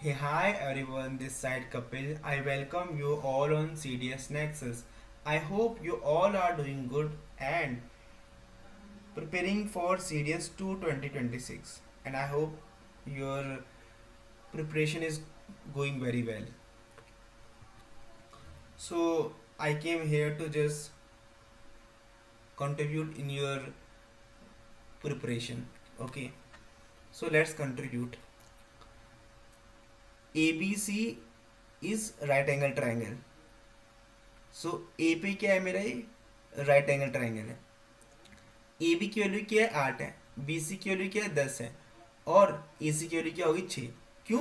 Hey, hi everyone, this side Kapil. I welcome you all on CDS Nexus. I hope you all are doing good and preparing for CDS 2 2026. And I hope your preparation is going very well. So, I came here to just contribute in your preparation. Okay, so let's contribute. ABC is right angle triangle. सो ए पे क्या है मेरा ये right angle triangle है. A B की value क्या है 8 है, बी सी की वैल्यू क्या है 10 है और ए सी की वैल्यू क्या होगी 6. क्यों?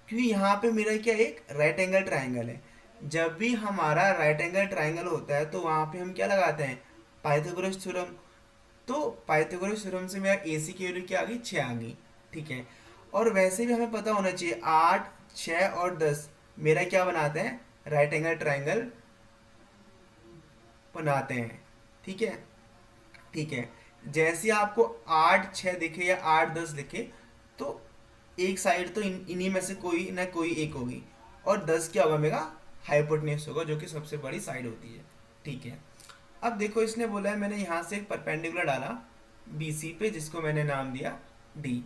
क्योंकि यहाँ पे मेरा क्या एक राइट एंगल ट्राइंगल है. जब भी हमारा राइट एंगल ट्राइंगल होता है तो वहाँ पे हम क्या लगाते हैं, पाइथागोरस थ्योरम. तो पाइथागोरस थ्योरम से मेरा ए सी की वैल्यू क्या आ गई 6 आ गई. ठीक है. और वैसे भी हमें पता होना चाहिए 8 6 और 10 मेरा क्या बनाते हैं, राइट एंगल ट्राइंगल बनाते हैं. ठीक है. ठीक है. जैसे आपको 8 6 दिखे या 8 10 दिखे तो एक साइड तो इन्हीं में से कोई ना कोई एक होगी और 10 क्या होगा मेरा हाइपोटेन्यूस होगा जो कि सबसे बड़ी साइड होती है. ठीक है. अब देखो इसने बोला है मैंने यहाँ से एक परपेंडिकुलर डाला बी सी पे जिसको मैंने नाम दिया डी.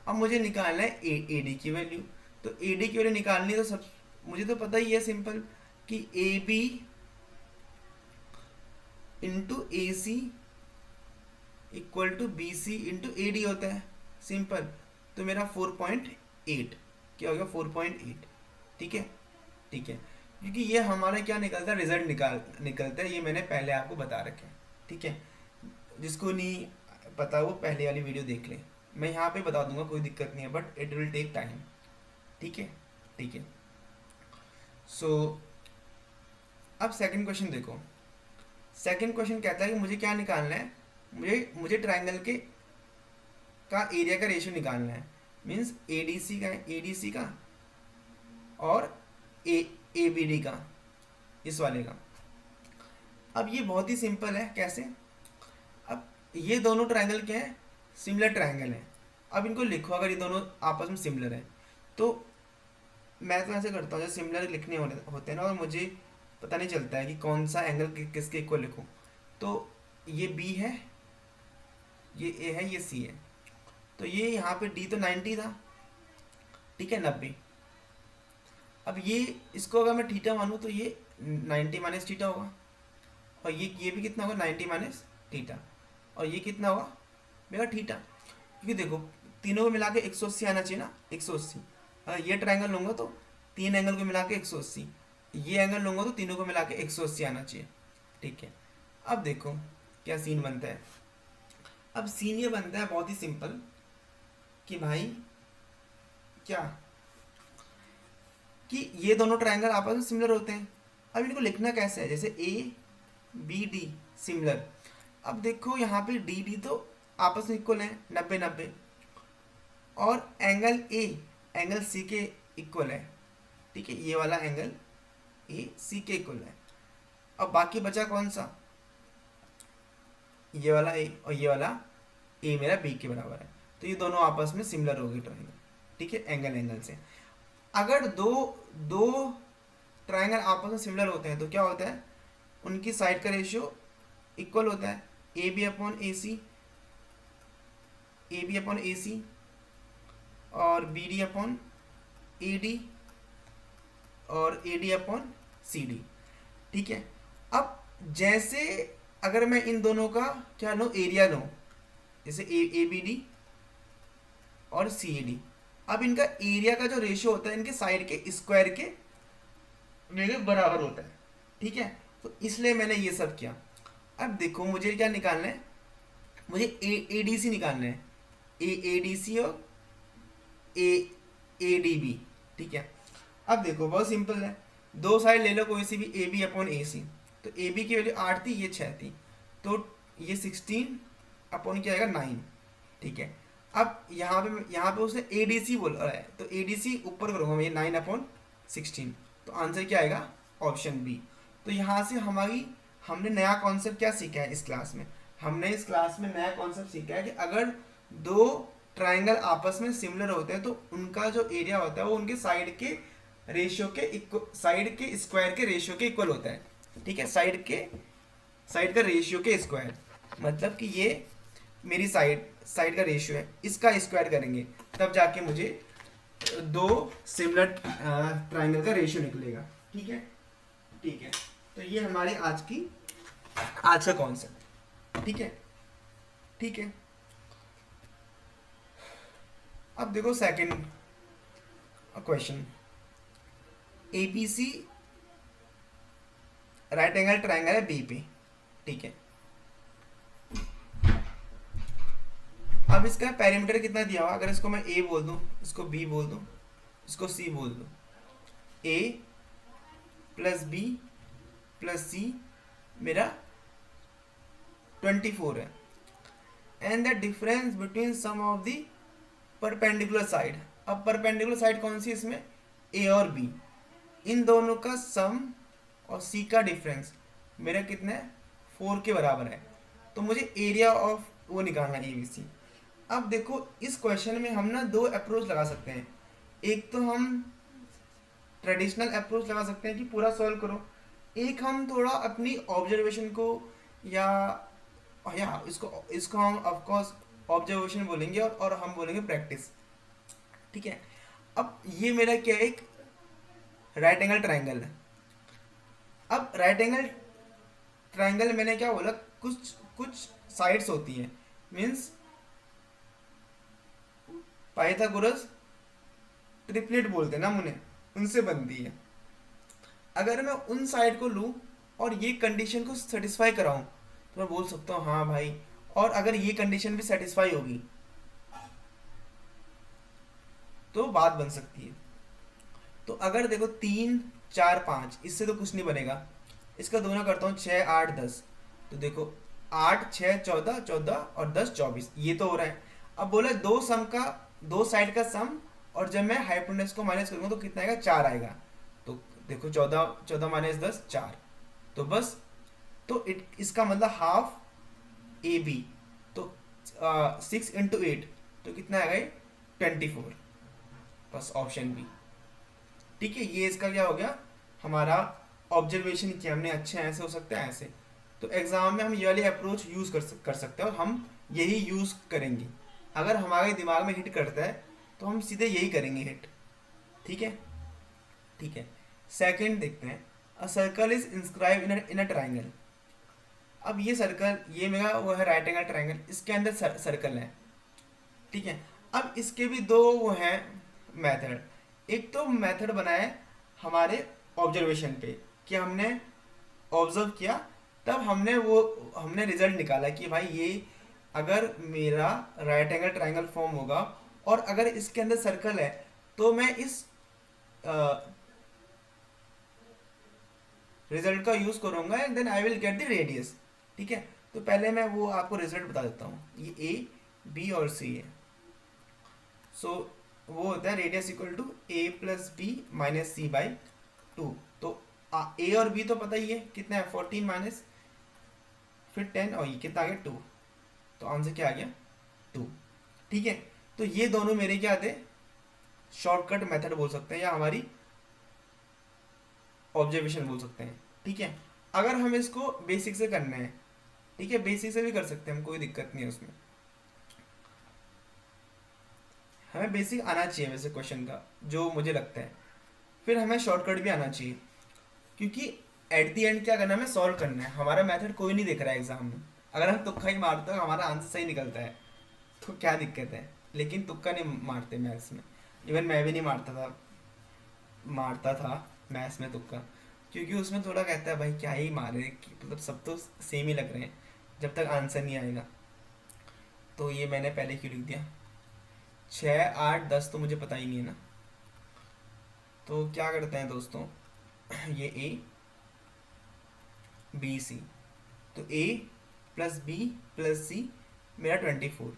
अब मुझे निकालना है ए डी की वैल्यू. तो ए डी की वैल्यू निकालनी है तो सब मुझे तो पता ही है सिंपल कि A B into A C equal to B C into A D होता है. सिंपल. तो मेरा 4.8 क्या हो गया 4.8. ठीक है. ठीक है. क्योंकि ये हमारा क्या निकलता है, रिजल्ट निकलता है. ये मैंने पहले आपको बता रखा है. ठीक है. जिसको नहीं पता वो पहले वाली वीडियो देख ले. मैं यहाँ पे बता दूंगा, कोई दिक्कत नहीं है, but it will take time. ठीक है. ठीक है. सो अब सेकंड क्वेश्चन देखो. सेकंड क्वेश्चन कहता है कि मुझे क्या निकालना है, मुझे ट्राइंगल के का एरिया का रेशियो निकालना है. मीन्स ए डी सी का, ए डी सी का और ए बी डी का, इस वाले का. अब ये बहुत ही सिंपल है. कैसे? अब ये दोनों ट्राइंगल क्या है, सिमिलर ट्राइंगल है. अब इनको लिखो अगर ये दोनों आपस में सिमिलर है तो मैं तो ऐसे करता हूँ जैसे सिमिलर लिखने होते हैं ना और मुझे पता नहीं चलता है कि कौन सा एंगल किसके इक्वल लिखूं. तो ये बी है, ये ए है, ये सी है. तो ये यहाँ पे डी तो 90 था. ठीक है, 90. अब ये इसको अगर मैं थीटा मानूँ तो ये 90 माइनस थीटा होगा और ये भी कितना होगा 90 माइनस थीटा और ये कितना होगा मेरा थीटा. क्योंकि देखो तीनों को मिला के 180 आना चाहिए ना, 180. अगर ये ट्राइंगल लूँगा तो तीन एंगल को मिला के 180, ये एंगल लूँगा तो तीनों को मिला के 180 आना चाहिए. ठीक है. अब देखो क्या सीन बनता है. अब सीन ये बनता है बहुत ही सिंपल कि भाई क्या कि ये दोनों ट्राइंगल आपस में सिमिलर होते हैं. अब इनको लिखना कैसे है, जैसे ए बी डी सिमिलर. अब देखो यहाँ पे डी डी तो आपस में इक्वल है 90 90 और एंगल ए एंगल सी के इक्वल है. ठीक है, ये वाला एंगल ए सी के इक्वल है. अब बाकी बचा कौन सा, ये वाला ए और ये वाला ए मेरा बी के बराबर है. तो ये दोनों आपस में सिमिलर होगी ट्राइंगल. ठीक है, एंगल एंगल से. अगर दो दो ट्राइंगल आपस में सिमिलर होते हैं तो क्या होता है, उनकी साइड का रेशियो इक्वल होता है. A B upon A C, A B upon A C और B D upon A D और A D upon C D. ठीक है. अब जैसे अगर मैं इन दोनों का क्या लूँ, एरिया लूँ, जैसे ए बी डी और सी ए डी. अब इनका एरिया का जो रेशियो होता है इनके साइड के स्क्वायर के मेरे बराबर होता है. ठीक है. तो इसलिए मैंने ये सब किया. अब देखो मुझे क्या निकालना है, मुझे ए डी सी निकालना है. ए डी सी और ए डी बी. ठीक है. अब देखो बहुत सिंपल है, दो साइड ले लो कोई सी भी, ए बी अपॉन ए सी. तो ए बी की वैल्यू 8 थी, ये 6 थी, तो ये 16 अपॉन क्या आएगा 9. ठीक है. अब यहाँ पे उसने ए डी सी बोल रहा है तो ए डी सी ऊपर करूँगा मैं, ये 9 अपॉन 16. तो आंसर क्या आएगा, ऑप्शन बी. तो यहाँ से हमने नया कॉन्सेप्ट क्या सीखा है इस क्लास में, हमने इस क्लास में नया कॉन्सेप्ट सीखा है कि अगर दो ट्राइंगल आपस में सिमिलर होते हैं तो उनका जो एरिया होता है वो उनके साइड के रेशियो के साइड के स्क्वायर के रेशियो के इक्वल होता है। ठीक है, साइड का रेशियो के स्क्वायर, मतलब कि ये मेरी साइड का रेशियो है, इसका स्क्वायर करेंगे तब जाके मुझे दो सिमिलर ट्राइंगल का रेशियो निकलेगा। ठीक है, ठीक है। तो ये हमारे आज का कॉन्सेप्ट। ठीक है, ठीक है। अब देखो second question, ABC right angle triangle है बी पे। ठीक है, अब इसका पेरीमीटर कितना दिया हुआ, अगर इसको मैं ए बोल दूं, इसको बी बोल दूं, इसको सी बोल दूं, a plus b plus c मेरा 24 है, and the difference between sum of the perpendicular side. अब परपेंडिकुलर साइड कौन सी इसमें, ए और बी, इन दोनों का सम और सी का डिफरेंस मेरा कितना है, 4 के बराबर है। तो मुझे एरिया ऑफ वो निकालना है, ए बी सी। अब देखो इस क्वेश्चन में हम ना दो अप्रोच लगा सकते हैं। एक तो हम ट्रेडिशनल अप्रोच लगा सकते हैं कि पूरा सॉल्व करो, एक हम थोड़ा अपनी ऑब्जर्वेशन को या इसको हम ऑफ कोर्स ऑब्जर्वेशन बोलेंगे और हम बोलेंगे प्रैक्टिस। ठीक है, अब ये मेरा क्या है, एक राइट एंगल ट्राइंगल है। अब राइट एंगल ट्राइंगल मैंने क्या बोला, कुछ साइड्स होती हैं, मीन्स पाइथागोरस ट्रिपलेट बोलते हैं ना उन्हें, उनसे बनती है। अगर मैं उन साइड को लूँ और ये कंडीशन को सेटिस्फाई कराऊं तो मैं बोल सकता हूँ हाँ भाई, और अगर ये कंडीशन भी सेटिस्फाई होगी तो बात बन सकती है। तो अगर देखो 3 4 5, इससे तो कुछ नहीं बनेगा, इसका दोनों करता हूँ 6 8 10, तो देखो 8 6 14 14 और 10 24, ये तो हो रहा है। अब बोला दो साइड का सम, और जब मैं हाइपोटेन्यूज को माइनस करूंगा तो कितना आएगा, 4 आएगा। तो देखो 14 माइनस 10 4, तो बस, तो इसका मतलब हाफ ए बी, तो 6 इंटू 8 तो कितना आएगा, 24, बस ऑप्शन बी। ठीक है, ये इसका क्या हो गया, हमारा ऑब्जर्वेशन किया हमने, अच्छे ऐसे हो सकते हैं ऐसे। तो एग्जाम में हम ये वाली अप्रोच यूज कर सकते हैं और हम यही यूज करेंगे। अगर हमारे दिमाग में हिट करता है तो हम सीधे यही करेंगे हिट। ठीक है, ठीक है। सेकंड देखते हैं, a circle is inscribe in a triangle. अब ये सर्कल, ये मेरा वो है राइट एंगल ट्राइंगल, इसके अंदर सर्कल है। ठीक है, अब इसके भी दो वो हैं मेथड। एक तो मेथड बनाए हमारे ऑब्जर्वेशन पे, कि हमने ऑब्जर्व किया, तब हमने रिजल्ट निकाला कि भाई ये अगर मेरा राइट एंगल ट्राइंगल फॉर्म होगा और अगर इसके अंदर सर्कल है तो मैं इस रिजल्ट का यूज करूंगा and then I will get the radius. ठीक है, तो पहले मैं वो आपको रिजल्ट बता देता हूँ, ये ए बी और सी है। सो वो होता है radius equal to a plus b minus c by 2। तो ए और बी तो पता ही है कितना है, 14 माइनस फिर 10 और ये कितना आ गया 2, तो आंसर क्या आ गया 2। ठीक है, तो ये दोनों मेरे क्या थे, शॉर्टकट मेथड बोल सकते हैं या हमारी ऑब्जर्वेशन बोल सकते हैं। ठीक है, अगर हम इसको बेसिक से करना है, ठीक है, बेसिक से भी कर सकते हैं हम, कोई दिक्कत नहीं है उसमें। हमें बेसिक आना चाहिए वैसे क्वेश्चन का, जो मुझे लगता है, फिर हमें शॉर्टकट भी आना चाहिए, क्योंकि एट दी एंड क्या करना है, हमें सॉल्व करना है। हमारा मेथड कोई नहीं देख रहा है एग्जाम में, अगर हम तुक्का ही मारते हो हमारा आंसर सही निकलता है तो क्या दिक्कत है, लेकिन तुक्का नहीं मारते मैथ्स में। इवन मैं भी नहीं मारता था मैथ्स में तुक्का, क्योंकि उसमें थोड़ा कहता है भाई क्या ही मारे, मतलब सब तो सेम ही लग रहे हैं जब तक आंसर नहीं आएगा। तो ये मैंने पहले क्यों लिख दिया, 6 8 10 तो मुझे पता ही नहीं है ना। तो क्या करते हैं दोस्तों, ये ए बी सी, तो ए प्लस बी प्लस सी मेरा 24,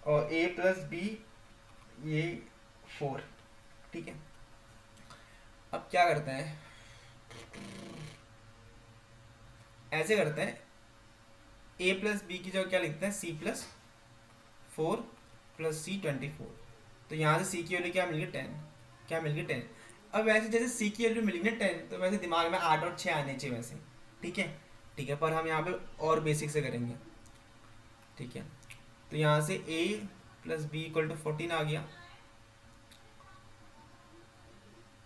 और ए प्लस बी ये 4। ठीक है, अब क्या करते हैं, ऐसे करते हैं, ए प्लस बी की जगह क्या लिखते हैं, सी प्लस 4 प्लस सी 24। तो यहाँ से सी की वैल्यू क्या मिल गई 10, क्या मिल गई 10। अब वैसे जैसे सी की वैल्यू मिल गई ना 10, तो वैसे दिमाग में 8 और 6 आने चाहिए वैसे, ठीक है। ठीक है, पर हम यहाँ पे और बेसिक से करेंगे, ठीक है। तो यहाँ से a plus b equal to 14 आ गया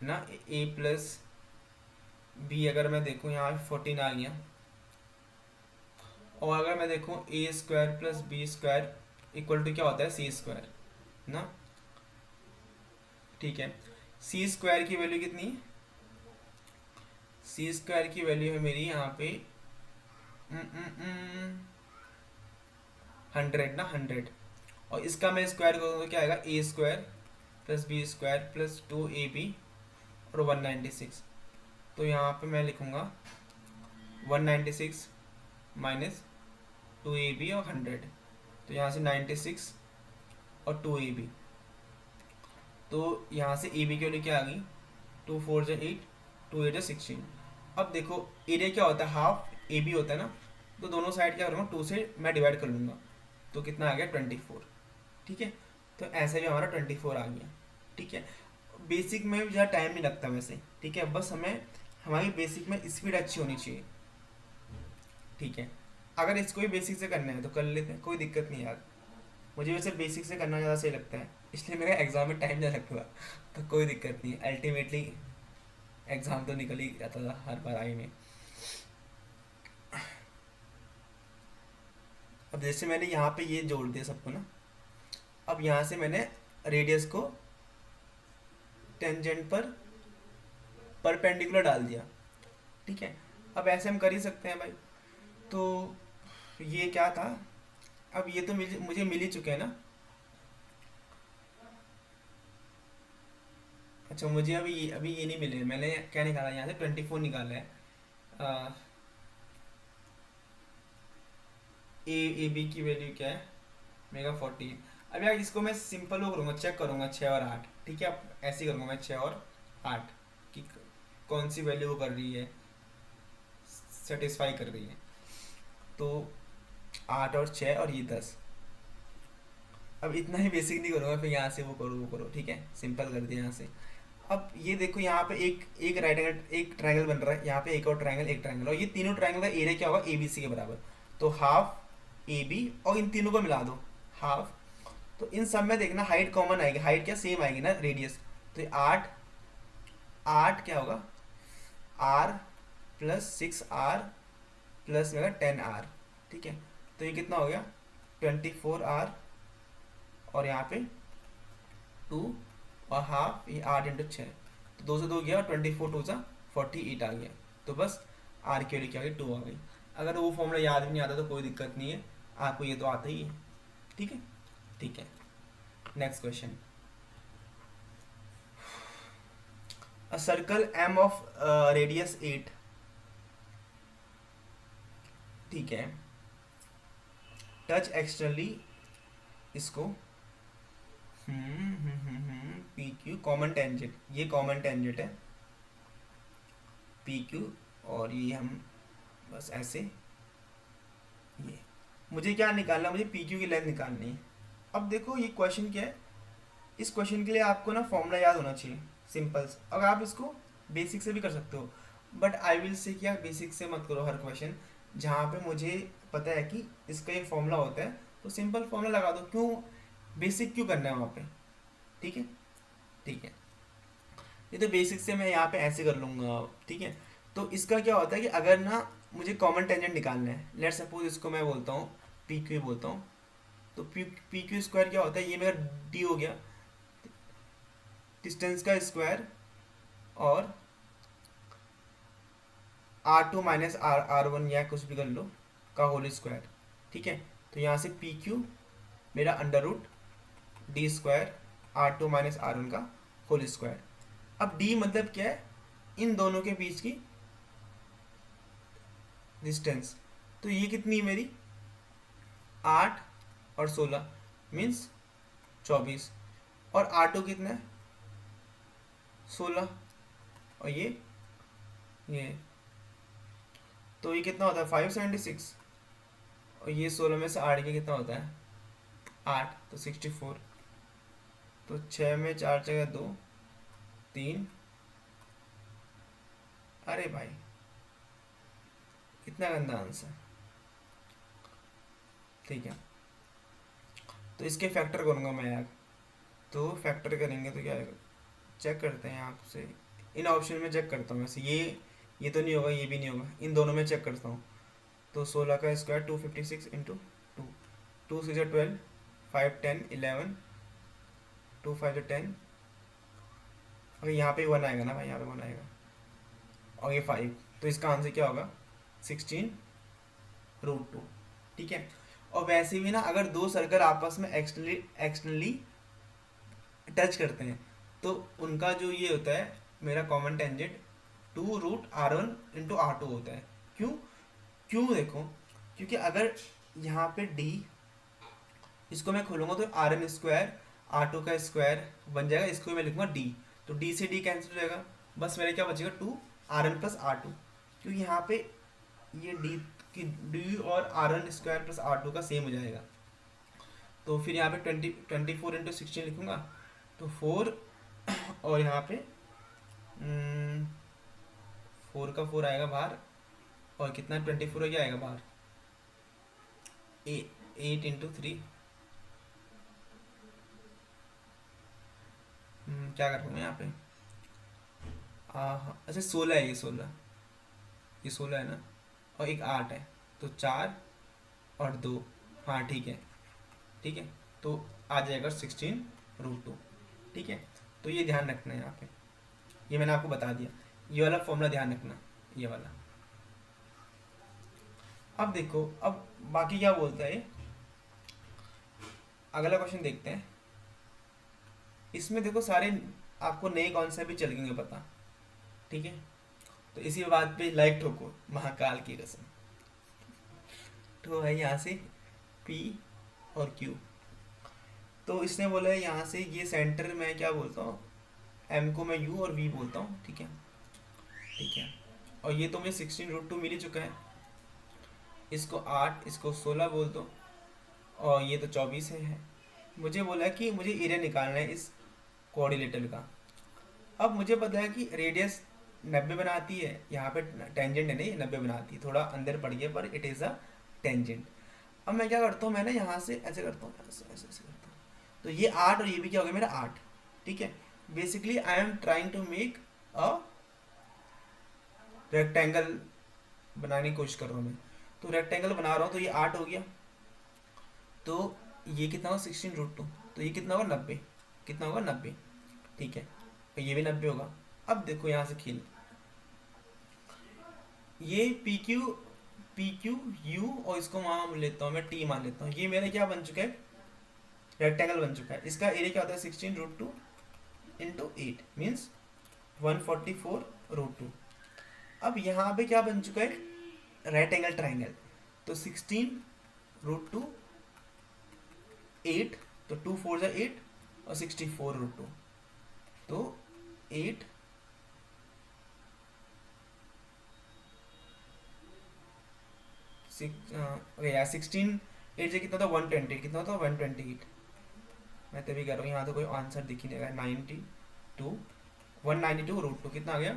ना। a प्लस बी अगर मैं देखूँ यहाँ पे 14 आ गया, और अगर मैं देखूँ A square plus B square equal to क्या होता है सी स्क्वायर ना, ठीक है। सी स्क्वायर की वैल्यू कितनी है, सी स्क्वायर की वैल्यू है मेरी यहाँ पे 100 ना, 100। और इसका मैं स्क्वायर करूँ तो क्या आएगा, A square plus B square plus 2ab और 196। तो यहाँ पे मैं लिखूँगा 196 माइनस 2ab और 100, तो यहाँ से 96 और 2ab। तो यहाँ से ए बी की वैल्यू क्या आ गई, 2 4 जो 8, 2 8 जो 16। अब देखो एरिया क्या होता है, हाफ ए बी होता है ना, तो दोनों साइड क्या करूँगा 2 से मैं डिवाइड कर लूँगा, तो कितना आ गया 24, ठीक है। तो ऐसे भी हमारा 24 आ गया, ठीक है। बेसिक में ज़्यादा टाइम नहीं लगता वैसे, ठीक है, बस हमें हमारी बेसिक में स्पीड अच्छी होनी चाहिए, ठीक है। अगर इसको भी बेसिक से करना है तो कर लेते हैं, कोई दिक्कत नहीं यार। मुझे वैसे बेसिक से करना ज़्यादा सही लगता है, इसलिए मेरा एग्ज़ाम में टाइम ज़्यादा लगता, तो कोई दिक्कत नहीं, अल्टीमेटली एग्ज़ाम तो निकल ही जाता था हर बार आई में। अब जैसे मैंने यहाँ पे ये जोड़ दिया सबको ना, अब यहाँ से मैंने रेडियस को टेंजेंट पर परपेंडिकुलर डाल दिया, ठीक है। अब ऐसे हम कर ही सकते हैं भाई। तो ये क्या था, अब ये तो मुझे मिल ही चुके हैं ना। अच्छा, मुझे अभी ये नहीं मिले, मैंने क्या निकाला यहाँ से 24 निकाला है। ए बी की वैल्यू क्या है मेगा 14। अब यार इसको मैं सिंपल वो करूँगा, चेक करूँगा 6 और 8, ठीक है। अब ऐसे ही करूँगा मैं 6 और 8 कि कौन सी वैल्यू वो कर रही है, सेटिस्फाई कर रही है। तो 8 और 6 और ये 10। अब इतना ही बेसिक नहीं करूँगा, फिर यहाँ से वो करो, ठीक है, सिंपल कर दिया यहाँ से। अब ये देखो यहाँ पे एक एक राइट एंगल एक ट्रायंगल बन रहा है, यहाँ पे एक और ट्रायंगल एक ट्रायंगल, और ये तीनों ट्रायंगल का एरिया क्या होगा ए बी सी के बराबर। तो हाफ ए बी और इन तीनों को मिला दो हाफ, तो इन सब में देखना हाइट कॉमन आएगी, हाइट क्या सेम आएगी ना, रेडियस। तो 8 8 क्या होगा, आर प्लस 6r प्लस मेरा 10r, ठीक है। तो ये कितना हो गया 24r, और यहाँ पे 2 और हाफ, ये 8 इंटू 6, तो 2 से 2 गया और 24 2 सा 48 आ गया। तो बस आर की वैल्यू क्या आ गई 2 आ गई। अगर वो फॉर्मूला याद भी नहीं आता तो कोई दिक्कत नहीं है, आपको ये तो आता ही है, ठीक है। ठीक है, next question. A circle M of radius 8, ठीक है, टच एक्सटर्नली इसको पी क्यू कॉमन टेंजेंट, ये कॉमन टेंजेंट है पी क्यू, और ये हम बस ऐसे, ये मुझे क्या निकालना, मुझे पी क्यू की लेंथ निकालनी है। अब देखो ये क्वेश्चन क्या है, इस क्वेश्चन के लिए आपको ना फॉर्मूला याद होना चाहिए सिंपल। अगर आप इसको बेसिक से भी कर सकते हो, बट आई विल से क्या बेसिक से मत करो हर क्वेश्चन। जहाँ पे मुझे पता है कि इसका एक फॉर्मूला होता है तो सिंपल फॉर्मूला लगा दो, क्यों बेसिक क्यों करना है वहाँ पे, ठीक है। ठीक है, ये तो बेसिक से मैं यहाँ पे ऐसे कर लूँगा, ठीक है। तो इसका क्या होता है कि अगर ना मुझे कॉमन टेंजेंट निकालना है, लेट सपोज इसको मैं बोलता हूँ पी क्यू बोलता हूँ, तो पी क्यू स्क्वायर क्या होता है, ये मेरा डी हो गया डिस्टेंस का स्क्वायर, और R2 माइनस R1 या कुछ भी कर लो का होल स्क्वायर, ठीक है। तो यहाँ से पी क्यू मेरा under root d square R2 minus R1 का होल स्क्वायर। अब डी मतलब क्या है, इन दोनों के बीच की डिस्टेंस। तो ये कितनी है मेरी 8 और 16 मीन्स 24, और R2 कितना है 16, और ये तो ये कितना होता है 576, और ये 16 में से 8 के कितना होता है 8 तो 64। तो 6 में 4 जगह 2, 3। अरे भाई इतना गंदा आंसर। ठीक है, तो इसके फैक्टर करूँगा मैं यार। तो फैक्टर करेंगे तो क्या आएगा, चेक करते हैं आपसे। इन ऑप्शन में चेक करता हूँ वैसे, ये तो नहीं होगा, ये भी नहीं होगा, इन दोनों में चेक करता हूँ। तो 16 का स्क्वायर 256 इंटू 2, 2 6 12, 5 10 11, 2 5 10। और यहाँ पे 1 आएगा ना भाई, यहाँ पे 1 आएगा, और ये 5। तो इसका आंसर क्या होगा, 16√2। ठीक है। और वैसे भी ना, अगर दो सर्कल आपस में एक्सटर्नली टच करते हैं तो उनका जो ये होता है, मेरा कॉमन टेंजेंट 2√R1 × R2 होता है। क्यों क्यों देखो, क्योंकि अगर यहाँ पे D, इसको मैं खोलूंगा तो RN² R2 का स्क्वायर बन जाएगा, इसको मैं लिखूंगा D। तो D से D कैंसिल हो जाएगा, बस मेरे क्या बचेगा 2RN + R2। क्योंकि यहाँ पे ये D और RN² + R2 का सेम हो जाएगा। तो फिर यहाँ पे 24 × 16 लिखूंगा तो 4, और यहाँ पे 4 का 4 आएगा बाहर, और कितना 24 हो, क्या आएगा बाहर, 8 × 3। क्या कर रहा हूँ मैं यहाँ पे, अच्छा 16 है, ये 16 है ना, और एक 8 है, तो 4 और 2। हाँ ठीक है, ठीक है, तो आ जाएगा 16√2। ठीक है, तो ये ध्यान रखना है यहाँ पे, ये मैंने आपको बता दिया, ये वाला फॉर्मूला ध्यान रखना, ये वाला। अब देखो, अब बाकी क्या बोलता है, अगला क्वेश्चन देखते हैं। इसमें देखो सारे आपको नए कॉन्सेप्ट भी चलेंगे पता। ठीक है, तो इसी बात पे लाइक ठोको, महाकाल की कसम। तो है यहाँ से P और Q। तो इसने बोला है यहाँ से ये सेंटर मैं क्या बोलता हूँ, M को मैं U और V बोलता हूँ। ठीक है, ठीक है, और ये तो मुझे 16√2 मिल ही चुका है, इसको 8, इसको 16 बोल दो, और ये तो 24 है। मुझे बोला कि मुझे एरिया निकालना है इस कोऑर्डिनेटर का। अब मुझे पता है कि रेडियस 90 बनाती है, यहाँ पे टेंजेंट है ना, ये 90 बनाती है, थोड़ा अंदर पड़ गया पर इट इज़ अ टेंजेंट। अब मैं क्या करता हूँ, मैं ना यहाँ से ऐसे करता हूँ, ऐसे ऐसे ऐसे करता हूँ, तो ये 8 और ये भी क्या हो गया मेरा 8। ठीक है, basically I am trying to make a rectangle बनाने की कोशिश कर रहा हूँ मैं। तो रेक्टेंगल बना रहा हूँ, तो ये 8 हो गया, तो ये कितना होगा 16√2, तो ये कितना होगा 90, कितना होगा 90। ठीक है, तो ये भी 90 होगा। अब देखो यहाँ से खेल, ये पी क्यू यू, और इसको मान लेता हूँ मैं T मान लेता हूँ, ये मेरा क्या बन चुका है, रेक्टेंगल बन चुका है। इसका एरिया क्या होता है 16√2 × 8 मीन्स 144√2। अब यहाँ पे क्या बन चुका है, राइट एंगल ट्राइंगल। तो 16√2 8, तो 2 4 8, और 64√2, तो 8 यार 16 8 से कितना था 120, कितना था 128। मैं तभी कह रहा हूँ, यहाँ तो कोई आंसर दिख ही नहीं रहा। 92 192√2 कितना आ गया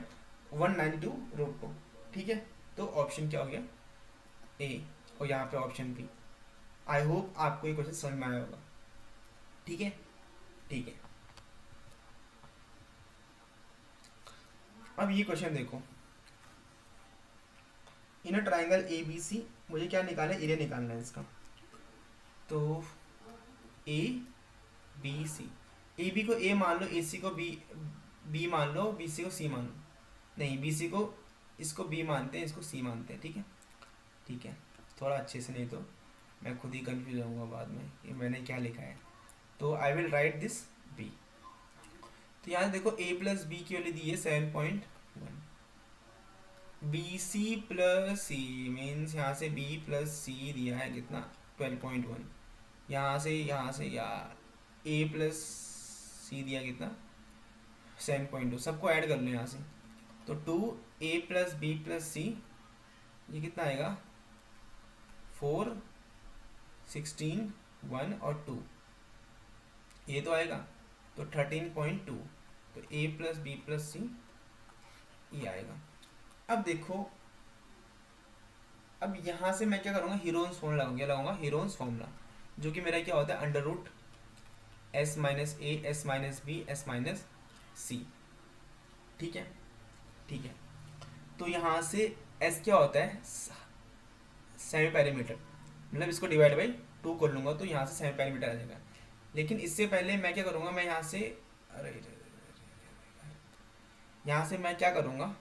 192√2। ठीक है, तो ऑप्शन क्या हो गया ए, और यहाँ पे ऑप्शन बी। आई होप आपको ये क्वेश्चन समझ में आया होगा। ठीक है, ठीक है। अब ये क्वेश्चन देखो, in a triangle A B सी, मुझे क्या निकालना है, एरिया निकालना है इसका। तो ए बी सी, ए बी को ए मान लो, ए सी को बी मान लो, बी सी को सी मान लो, नहीं बी सी को, इसको बी मानते हैं, इसको सी मानते हैं। ठीक है, ठीक है, थोड़ा अच्छे से, नहीं तो मैं खुद ही कंफ्यूज होऊंगा बाद में कि मैंने क्या लिखा है। तो I will write this b. तो यहाँ देखो a + b की वैल्यू दी है 7.1, b c plus c means यहाँ से b + c दिया है कितना 12.1, यहाँ से यार a + c दिया कितना 7.2, सबको ऐड कर लो यहाँ से। तो 2a + b + c, ये कितना आएगा 4 16 1 और 2, ये तो आएगा, तो 13.2, तो ए प्लस बी प्लस सी ये आएगा। अब देखो, अब यहाँ से मैं क्या करूँगा, हीरोन्स फॉर्मूला लगाऊंगा, क्या लगाऊंगा, हीरोन्स फॉर्मूला, जो कि मेरा क्या होता है, under root S minus A S minus B S minus C. ठीक है, ठीक है। तो यहाँ से एस क्या होता है, सेमी पैरामीटर, मतलब इसको डिवाइड बाई 2 कर लूँगा तो यहाँ से सेमी पैरामीटर आ जाएगा। लेकिन इससे पहले मैं क्या करूँगा, मैं यहाँ से, अरे यहाँ से मैं क्या करूँगा,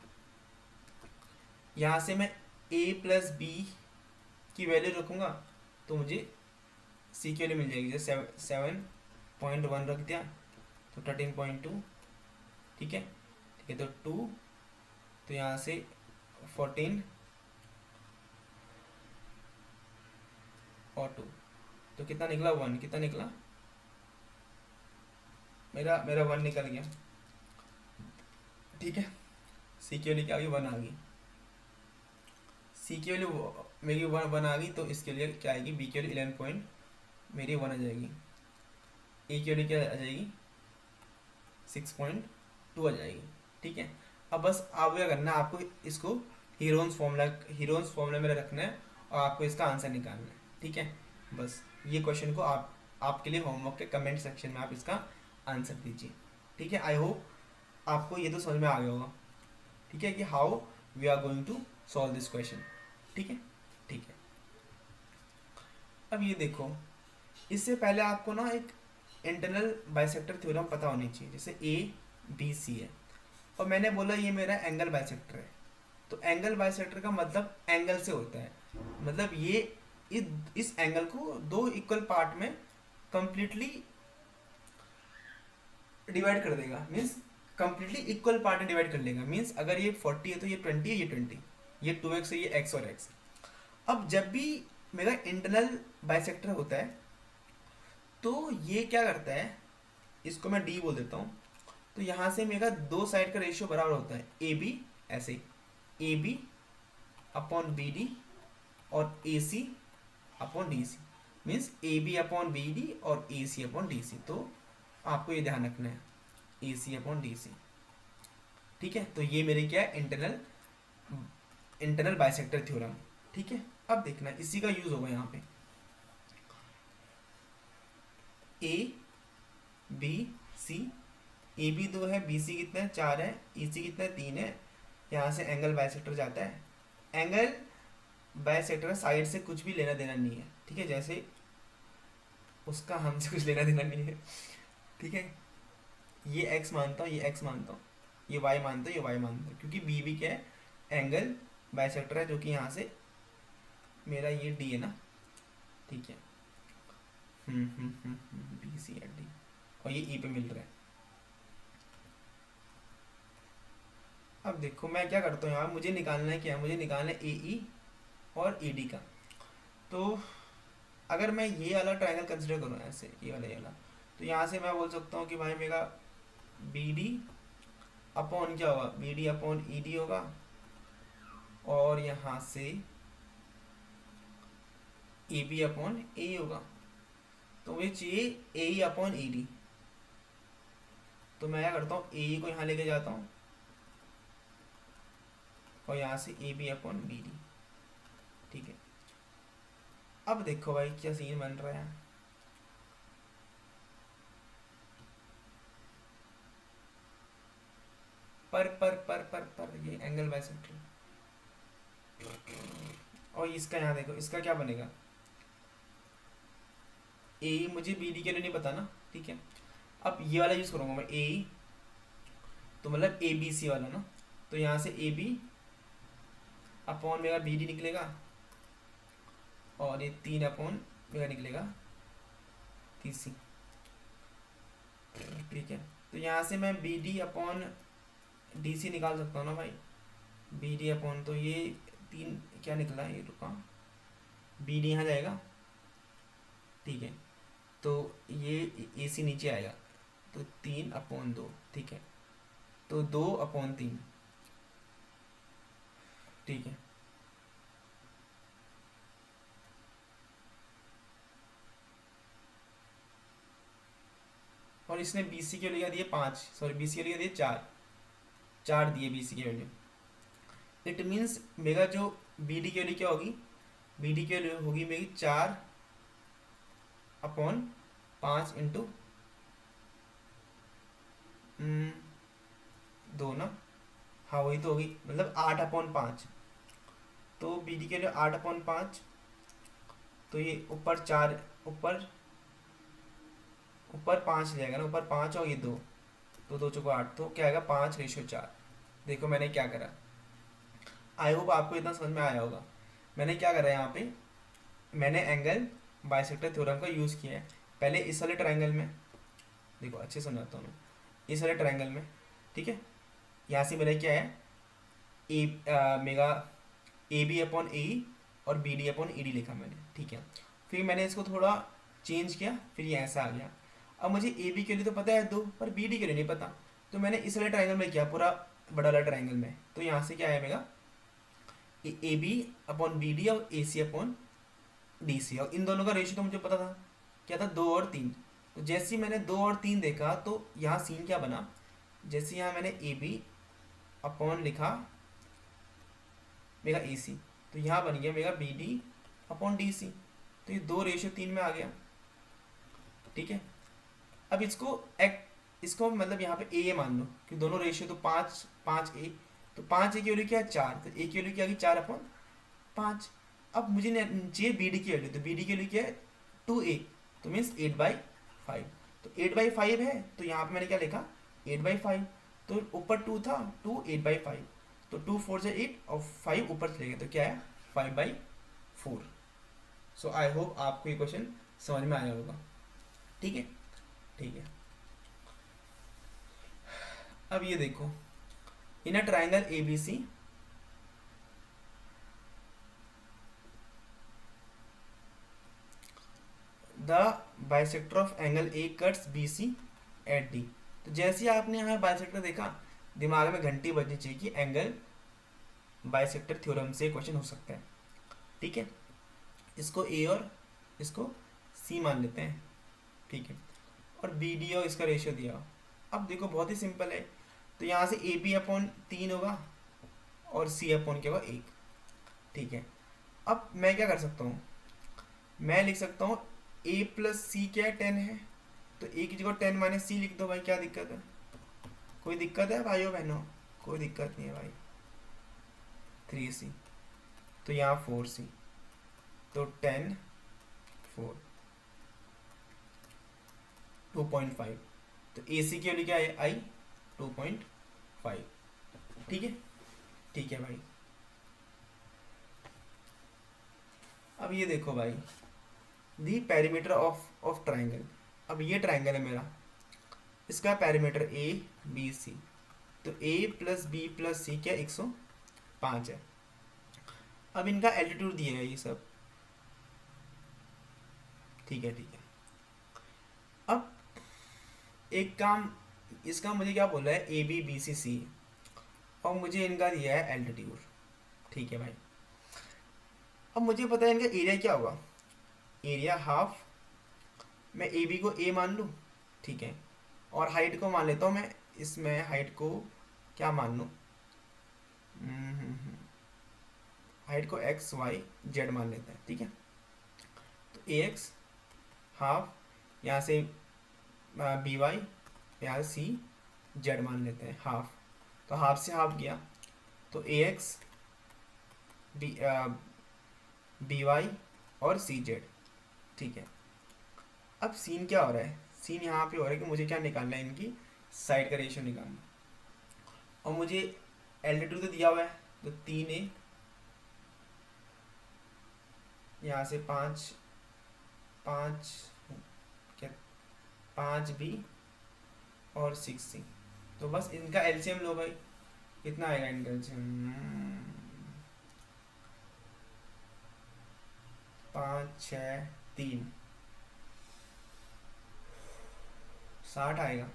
यहाँ से मैं ए प्लस बी की वैल्यू रखूँगा, तो मुझे सी की वैल्यू मिल जाएगी। जैसे 7.1 रख दिया, तो 13.2। ठीक है, ठीक है, तो 2, तो यहाँ से 14 और 2, तो कितना निकला, 1, कितना निकला, मेरा मेरा 1 निकल गया। ठीक है, सी की वैल्यू क्या आ गई, 1 आ गई। सी की वैल्यू मेरी 1 आ गई, तो इसके लिए क्या आएगी, बी की वैल्यू 11 पॉइंट मेरी 1 आ जाएगी। ए की वैल्यू क्या आ जाएगी, 6.2 आ जाएगी। ठीक है, अब बस आप क्या करना है, आपको इसको हीरोन्स फॉर्मूला में रखना है और आपको इसका आंसर निकालना है। ठीक है, बस ये क्वेश्चन को आप, आपके लिए होमवर्क के कमेंट सेक्शन में आप इसका आंसर दीजिए। ठीक है, आई होप आपको ये तो समझ में आ गया होगा। ठीक है, कि how we are going to solve this question. ठीक है, ठीक है। अब ये देखो, इससे पहले आपको ना एक इंटरनल बाइसेक्टर थ्योरम पता होनी चाहिए। जैसे ए बी सी है और मैंने बोला ये मेरा एंगल बाइसेक्टर है, तो एंगल बाइसेक्टर का मतलब एंगल से होता है, मतलब ये इस एंगल को दो इक्वल पार्ट में कंप्लीटली डिवाइड कर देगा। मीन्स कंप्लीटली इक्वल पार्ट में डिवाइड कर लेगा। मीन्स अगर ये 40 है तो ये 20 है, ये 20, ये 2x है, ये x और x। अब जब भी मेरा इंटरनल बाइसेक्टर होता है तो ये क्या करता है, इसको मैं डी बोल देता हूँ। तो यहाँ से मेरा दो साइड का रेशियो बराबर होता है, ए बी, ऐसे A B upon B D और A C upon D C. Means A B upon B D और A C upon D C. तो आपको ये ध्यान रखना है, ए सी अपॉन डी सी। ठीक है, तो ये मेरे क्या है, इंटरनल बाइसेक्टर थ्योरम। ठीक है, अब देखना इसी का यूज होगा यहाँ पे, ए बी सी, ए बी 2 है, बी सी कितना है, 4 है, ई सी कितना है, 3 है। यहाँ से एंगल बाइसेक्टर जाता है। एंगल बाइसेक्टर साइड से कुछ भी लेना देना नहीं है। ठीक है, जैसे उसका हमसे कुछ लेना देना नहीं है। ठीक है, ये एक्स मानता हूँ, ये एक्स मानता हूँ, ये वाई मानता हूँ, ये वाई मानता हूँ, क्योंकि बी भी क्या है, एंगल बाइसेक्टर है, जो कि यहाँ से मेरा ये डी है ना। ठीक है, बी सी एट डी, और ये ई पे मिल रहा है। अब देखो मैं क्या करता हूँ, यार मुझे निकालना है क्या, मुझे निकालना है ए ई और ए डी का। तो अगर मैं ये वाला ट्रायंगल कंसिडर करूँ, ऐसे ये वाला, तो यहाँ से मैं बोल सकता हूँ कि भाई मेरा बी डी अपॉन क्या होगा, B D upon E D होगा, और यहाँ से ए बी अपॉन ए होगा। तो मुझे चाहिए ए ई अपॉन ई डी। तो मैं क्या करता हूँ, ए ई को यहाँ लेके जाता हूँ और यहाँ से A B upon B D. ठीक है, अब देखो भाई क्या सीन बन रहा है। पर ये एंगल बाइसेक्टर, और इसका यहाँ देखो, इसका क्या बनेगा, ए मुझे बी डी के लिए नहीं पता ना। ठीक है, अब ये वाला यूज करूँगा मैं, ए, तो मतलब ए बी सी वाला ना। तो यहाँ से ए बी अपॉन मेरा बी डी निकलेगा, और ये 3 अपॉन मेरा निकलेगा तीसरी। ठीक है, तो यहाँ से मैं B D upon D C निकाल सकता हूँ ना भाई, बी डी अपॉन, तो ये 3 क्या निकला, ये रुका, बी डी यहाँ जाएगा। ठीक है, तो ये ए सी नीचे आएगा, तो 3/2। ठीक है, तो 2/3। ठीक है, और इसने बी सी की वैल्यू क्या दिए 5, सॉरी बी सी की वैल्यू क्या दिए 4, 4 दिए बी सी की वैल्यू। इट मीन्स मेरा जो बी डी की वैल्यू क्या होगी, बी डी की वैल्यू होगी मेरी 4/5 इंटू 2 ना, हाँ वही तो होगी, मतलब 8/5। तो बी डी के लिए 8/5, तो ये ऊपर 4, ऊपर ऊपर 5 जाएगा ना, ऊपर 5 और ये 2, तो 2 चौको 8, तो क्या आएगा 5/4। देखो मैंने क्या करा, आई होप आपको इतना समझ में आया होगा। मैंने क्या करा यहाँ पे, मैंने एंगल बाइसेक्टर थ्योरम का यूज़ किया है। पहले इस वाले ट्रायंगल में, देखो अच्छे समझाता हूँ मैं, इस वाले ट्रायंगल में, ठीक है, यहाँ से मेरा क्या है, मेगा ए बी अपॉन ए और B D upon E D लिखा मैंने, ठीक है। फिर मैंने इसको थोड़ा चेंज किया, फिर ये ऐसा आ गया। अब मुझे ए बी के लिए तो पता है 2, पर बी डी के लिए नहीं पता, तो मैंने इस वाले ट्रायंगल में किया, पूरा बड़ा वाला ट्रायंगल में, तो यहाँ से क्या आया मेरा A B upon B D और ए सी अपॉन डी सी, और इन दोनों का रेशियो तो मुझे पता था, क्या था 2 और 3। तो जैसे ही मैंने 2 और 3 देखा तो यहाँ सीन क्या बना, जैसे यहाँ मैंने ए बी अपॉन लिखा मेरा ए सी, तो यहाँ बन गया मेरा B D upon D C, तो ये 2/3 में आ गया, ठीक है। अब इसको मतलब यहाँ पे ए मान लो कि दोनों रेशियो तो 5/5 ए, तो 5 ए की वैल्यू क्या है 4, तो ए की वैल्यू क्या आ गई 4/5। अब मुझे चाहिए बी डी की वैल्यू, तो बी डी की वैल्यू क्या है 2a, तो मीन्स 8/5, तो 8/5 है, तो यहाँ पे मैंने क्या लिखा 8/5, तो ऊपर 2 था, 2 8/5, तो 2 4 से 8 और 5 ऊपर चले गए, तो क्या है 5/4। सो आई होप आपको ये क्वेश्चन समझ में आया होगा, ठीक है, ठीक है। अब ये देखो, in a triangle A B C, the bisector of angle A cuts B C at D. तो जैसे ही आपने यहाँ बाइसेक्टर देखा, दिमाग में घंटी बजनी चाहिए कि एंगल बाइसेक्टर थ्योरम से क्वेश्चन हो सकता है, ठीक है। इसको ए और इसको सी मान लेते हैं, ठीक है, और बी डी और इसका रेशियो दिया हो। अब देखो बहुत ही सिंपल है, तो यहाँ से ए बी अपॉन 3 होगा और सी अपॉन क्या होगा 1, ठीक है। अब मैं क्या कर सकता हूँ, मैं लिख सकता हूँ ए प्लस सी क्या है 10 है, तो ए की जगह 10 माइनस सी लिख दो भाई, क्या दिक्कत है, कोई दिक्कत है भाइयों बहनों, कोई दिक्कत नहीं है भाई। 3c, तो यहाँ 4c, तो 10 4 2.5, तो ए सी की वैल्यू क्या है आई 2.5, ठीक है, ठीक है भाई। अब ये देखो भाई, दी पेरीमीटर ऑफ ट्राइंगल, अब ये ट्राइंगल है मेरा, इसका पेरीमीटर ए बी सी, तो ए प्लस बी प्लस सी क्या 105 है। अब इनका एल्टीट्यूड दिया है ये सब, ठीक है, ठीक है। अब एक काम, इसका मुझे क्या बोला है ए बी बी सी सी, और मुझे इनका दिया है एल्टीट्यूड, ठीक है भाई। अब मुझे पता है इनका एरिया क्या होगा, एरिया हाफ, मैं ए बी को ए मान लूँ, ठीक है, और हाइट को मान लेता हूँ मैं, इसमें हाइट को क्या मान लूँ, हाइट को एक्स वाई जेड मान लेते हैं, ठीक है। तो ए एक्स हाफ, यहाँ से बी वाई, यहाँ से सी जेड मान लेते हैं हाफ, तो हाफ से हाफ गया, तो ए एक्स बी वाई और सी जेड, ठीक है। अब सीन क्या हो रहा है, सीन यहाँ पे हो रहा है कि मुझे क्या निकालना है, इनकी साइड का रेशियो निकालना, और मुझे एल्टीट्यूड तो दिया हुआ है, तो 3a, यहाँ से 5b और 6c, तो बस इनका एलसीएम लो भाई, कितना आएगा इनका एलसीएम, 5 6 3 60 आएगा,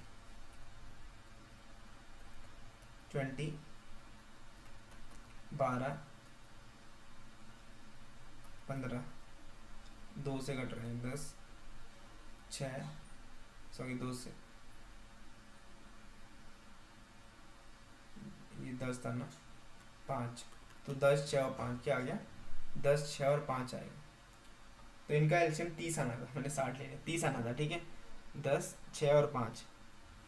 20 12 15, 2 से कट रहे हैं 10 6, सॉरी 2 से 10 था ना, 5, तो 10, 6 और 5 क्या आ गया, 10, 6 और 5 आएगा। तो इनका एलसीएम 30 आना था, मैंने 60 ले लिया, 30 आना था, ठीक है। 10, 6 और 5,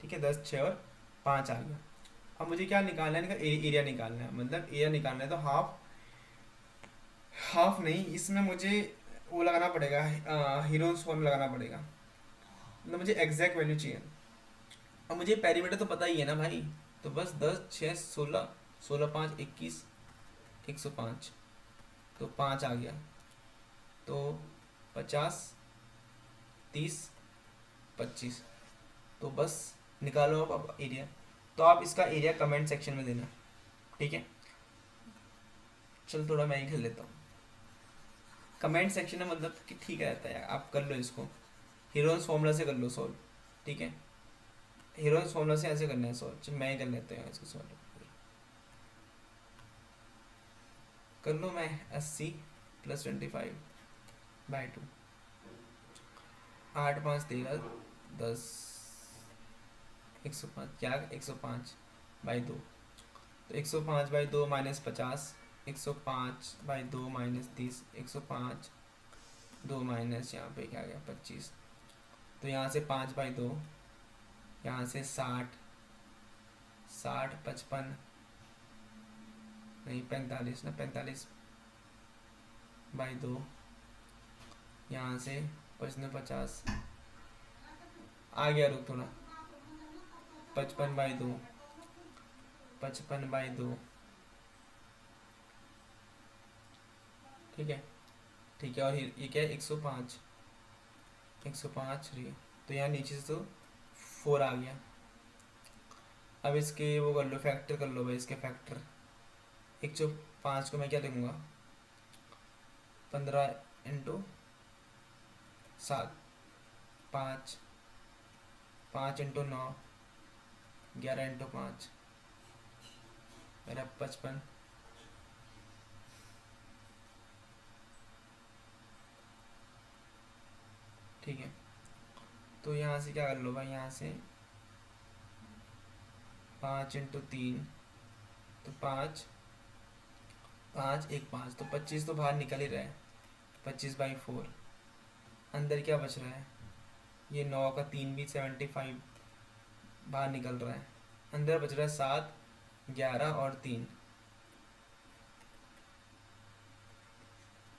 ठीक है, 10, 6 और 5 आ गया। अब मुझे क्या निकालना है, इनका एरिया निकालना है, मतलब एरिया निकालना है, तो हाफ, हाफ नहीं, इसमें मुझे वो लगाना पड़ेगा, हीरोज फॉर्म लगाना पड़ेगा, मतलब मुझे एग्जैक्ट वैल्यू चाहिए। अब मुझे पेरीमीटर तो पता ही है ना भाई, तो बस 10, 6, 16, 16, 5, 21, 105, तो 5 आ गया, तो 50, 30, 25, तो बस निकालो अब एरिया। तो आप इसका एरिया कमेंट सेक्शन में देना, ठीक है। चल थोड़ा मैं ही कर लेता हूँ कमेंट सेक्शन में, मतलब कि ठीक रहता है, आप कर लो इसको, हीरोज फॉर्मूला से कर लो सॉल्व, ठीक है। हीरोज फॉर्मूला से ऐसे करना है सॉल्व, चल मैं ही कर लेता हूँ इसको सॉल्व, कर लो मैं। 80 + 25/2, 8, 5 देगा 10, 105, क्या 105/2, तो 105/2 - 50, 105/2 - 30, 105/2 माइनस यहाँ पे क्या गया 25, तो यहाँ से 5/2, यहाँ से 60, 60, 55, नहीं 45 ना, 45/2, यहाँ से 55, 50 आ गया, रुक थोड़ा, 55/2, 55/2, ठीक है, ठीक है। और ये क्या है 105, 105 रही, तो यहाँ नीचे से तो 4 आ गया। अब इसके वो कर लो, फैक्टर कर लो भाई, इसके फैक्टर 105 को मैं क्या लिखूँगा, 15 × 7, 5, 5 × 9, 11 × 5, मेरा 55, ठीक है। तो यहाँ से क्या कर लो भाई, यहाँ से 5 × 3, तो 5, 5, 1, 5, तो 25 तो बाहर निकल ही रहा है, 25/4, अंदर क्या बच रहा है, ये 9 का 3 भी 75 बाहर निकल रहा है, अंदर बच रहा है 7, 11 और 3,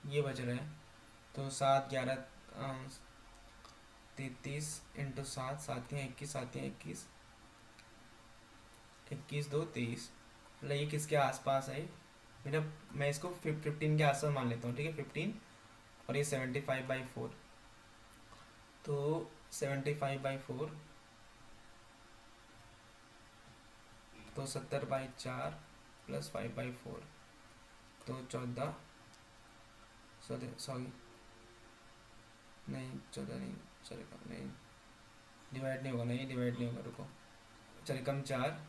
ये बच रहा है, तो 7, 11, 33 × 7, 7 या 21, 7 या 21, 21, 2, 23, मतलब ये किसके आसपास है मेरा, मैं इसको 15 के आसपास मान लेता हूँ, ठीक है, 15, और ये 75/4, तो 75/4, तो 70/4 + 5/4, तो 14, सॉरी नहीं 14 नहीं, चलेगा नहीं, डिवाइड नहीं होगा, नहीं डिवाइड नहीं होगा, रुको, चले कम 4,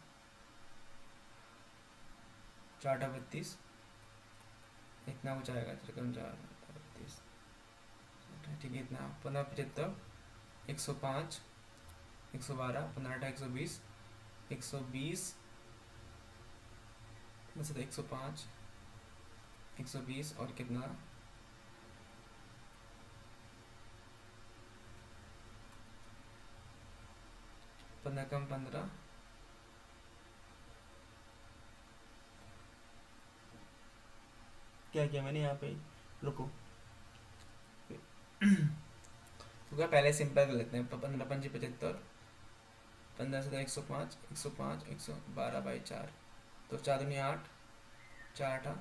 4 × 32, इतना कुछ आएगा, चले कम 4, 32, ठीक है, इतना 15, 75, 105, 112, 15, 120, 120, वैसे तो 105, 120 और कितना, 15 कम 15, क्या किया मैंने यहाँ पे, रुको तो क्या पहले सिंपल कर लेते हैं, 15, 5, 75, 15 से 105, 105, 112/4, तो 4 दूनी 8, 4, 8,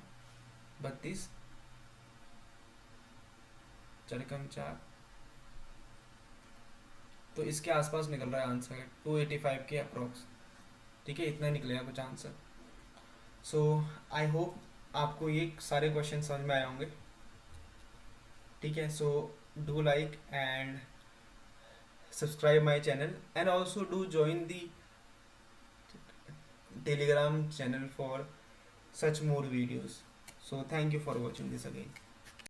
32, 4 कम 4, तो इसके आसपास निकल रहा है आंसर 285 के अप्रोक्स, ठीक है, इतना निकलेगा कुछ आंसर। सो आई होप आपको ये सारे क्वेश्चन समझ में आए होंगे, ठीक है। So do like and subscribe my channel, and also do join the Telegram channel for such more videos. So thank you for watching this again.